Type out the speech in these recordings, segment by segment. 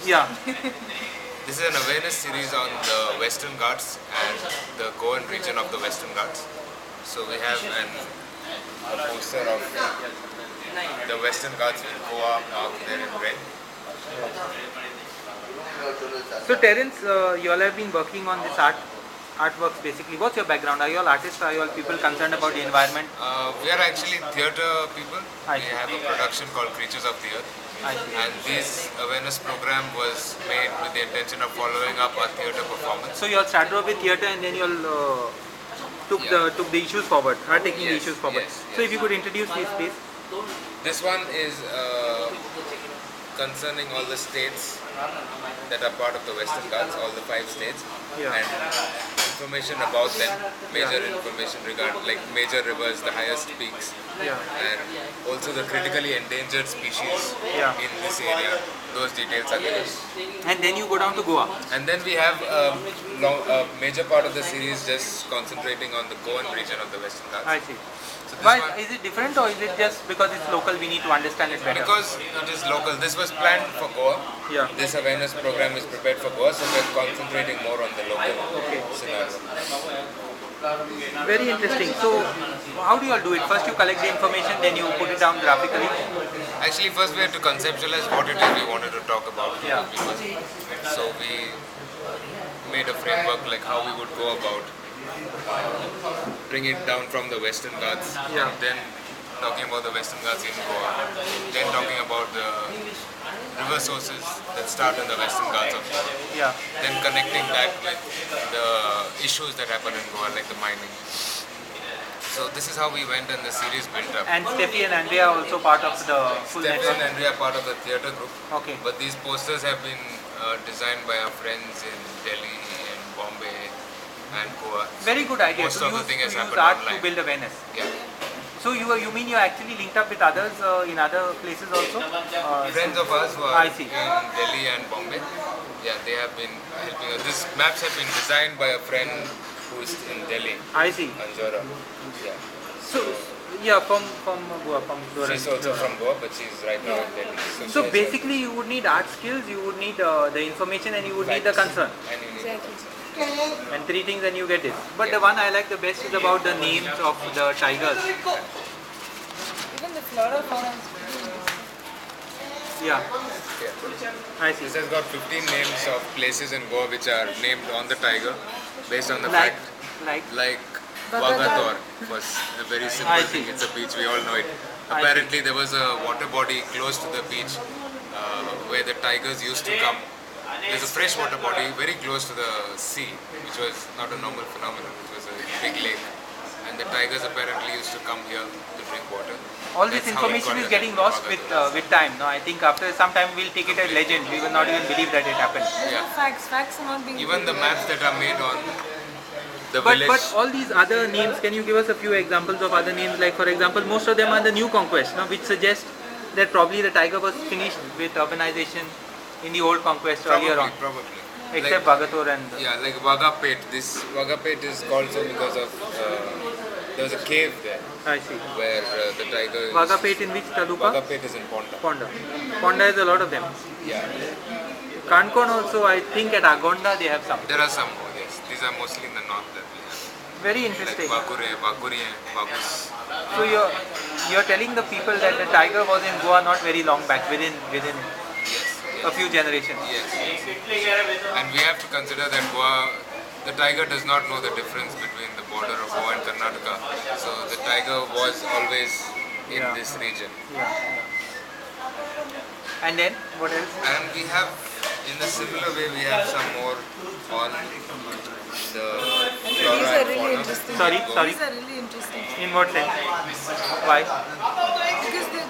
Yeah. This is an awareness series on the Western Ghats and the Goan region of the Western Ghats. So we have a poster of the Western Ghats with Goa marked there in red. So Terence, you all have been working on this artworks basically. What's your background? Are you all artists? Are you all people concerned about the environment? We are actually theatre people. I We see. have a production called Creatures of the Earth. I see. And this awareness program was made with the intention of following up our theatre performance. So you all started off with theatre and then you all took the issues forward, are taking the Yes, issues forward. yes, So yes. if you could introduce these please. This one is concerning all the states that are part of the Western Ghats, all the 5 states, Yeah. and information about them, major information regarding like major rivers, the highest peaks, Yeah. and also the critically endangered species Yeah. in this area. Those details are given. And then you go down to Goa. And then we have a major part of the series just concentrating on the Goan region of the Western Ghats. I see. So this Why one, is it different or is it just because it's local we need to understand it better? because it is local, this was planned for Goa. Yeah. This awareness program is prepared for Goa, so we're concentrating more on the local Okay. scenario. Very interesting. So how do you all do it? First you collect the information, then you put it down graphically. Actually, first we had to conceptualize what it is we wanted to talk about to Yeah. people. So we made a framework like how we would go about bring it down from the Western Ghats, Yeah. and then talking about the Western Ghats in Goa, then talking about the river sources that start in the Western Ghats of Goa, Yeah. then connecting that with the issues that happen in Goa like the mining. So this is how we went and the series built up. And Steffi and Andrea are also part of the full Stefan network. and Andrea are part of the theatre group. Okay. But these posters have been designed by our friends in Delhi and Bombay and Goa. Very good idea Most to of the use, thing has to use happened art online. to build awareness. Yeah. So you mean you're actually linked up with others in other places also? Friends of ours who are I see. in Delhi and Bombay, yeah, they have been helping us. These maps have been designed by a friend who is in Delhi, I see. Anjora. Yeah. So yeah, from Goa, from Doran. She's also from Goa, but she's right now in Delhi. So she has basically you would need art skills, you would need the information and you would need the facts. concern. And you need And 3 things and you get it. But the one I like the best is about the names of the tigers. Even the flora fauna is Yeah, yeah. I see. This has got 15 names of places in Goa which are named on the tiger based on the Like, fact. like, Like Bagator was a very I simple see. thing. It's a beach, we all know it. I Apparently there was a water body close to the beach where the tigers used to come. There's a fresh water body very close to the sea, which was not a normal phenomenon. It was a big lake. And the tigers apparently used to come here to drink water. all this That's how it information got is the getting lost Bagator. with time. No, I think after some time we'll take it as legend. We will not even believe that it happened. Yeah. facts. Facts are not being. Even the maps that are made on the But village. all these other names, can you give us a few examples of other names? Like for example, most of them are the new conquest, no, which suggests that probably the tiger was finished with urbanization in the old conquest earlier on. Probably. Except Like, Bagator and yeah, like Wagapet. This Wagapet is called so because of there was a cave there I see. where the tiger. Wagapet in which taluka? Wagapet is in Ponda. Ponda. Ponda has a lot of them. Yeah, Kankon also, I think at Agonda they have some. there are some more. Yes, these are mostly in the north that we have. Very Like interesting. Bakure, Bakurien, Bagus. So you're telling the people that the tiger was in Goa not very long back, within Yes, a few generations. yes. And we have to consider that Goa, the tiger does not know the difference between the border of Goa and Karnataka. So the tiger was always in Yeah. this region. And then what else? And we have, in a similar way, we have some more on the These flora are and really fauna. interesting. Sorry, sorry. These are really interesting In what sense? Why? because they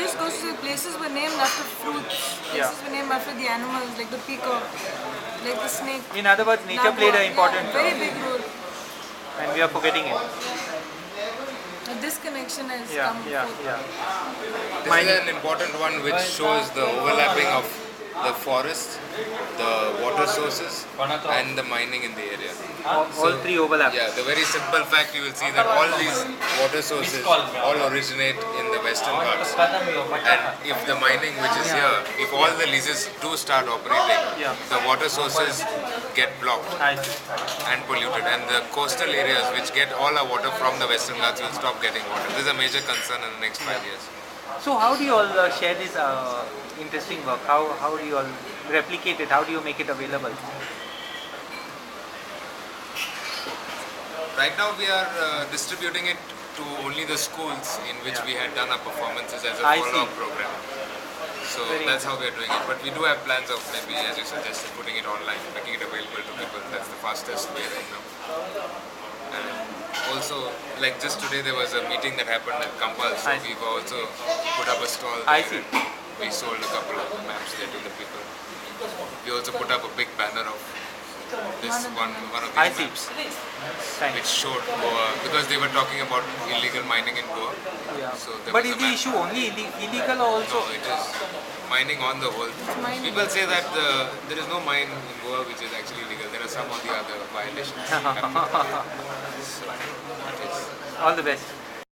just goes to places were named after fruits. Places Yeah. were named after the animals, like the peacock, like the snake. In other words, nature Nagua. played an important very role, big role. and we are forgetting it. This connection has Yeah, come yeah, forth. yeah. This is an important one which shows the overlapping of the forest, the water sources, and the mining in the area. All three overlap. Yeah, the very simple fact you will see that all these water sources all originate in the Western Ghats. And if the mining which is here, if all the leases do start operating, Yeah. the water sources get blocked I see. and polluted, and the coastal areas which get all our water from the Western Ghats will stop getting water. This is a major concern in the next 5 years. So how do you all share this interesting work? How do you all replicate it? How do you make it available? Right now we are distributing it to only the schools in which we had done our performances as a I follow-up see. program. So Very that's how we are doing it. But we do have plans of maybe, as you suggested, putting it online, making it available to people. That's the fastest way right now. And also, like just today there was a meeting that happened at Kampal, so I see. we've also put up a stall there. I see. And we sold a couple of maps there to the people. We also put up a big banner of this one of I these see. maps, Thanks. which showed Goa, because they were talking about illegal mining in Goa. Yeah. So there But was is a the map. issue only illegal or also? No, it is mining on the whole. mining. People say that there is no mine in Goa which is actually illegal. There are some of the other violations happening. So, it is. All the best.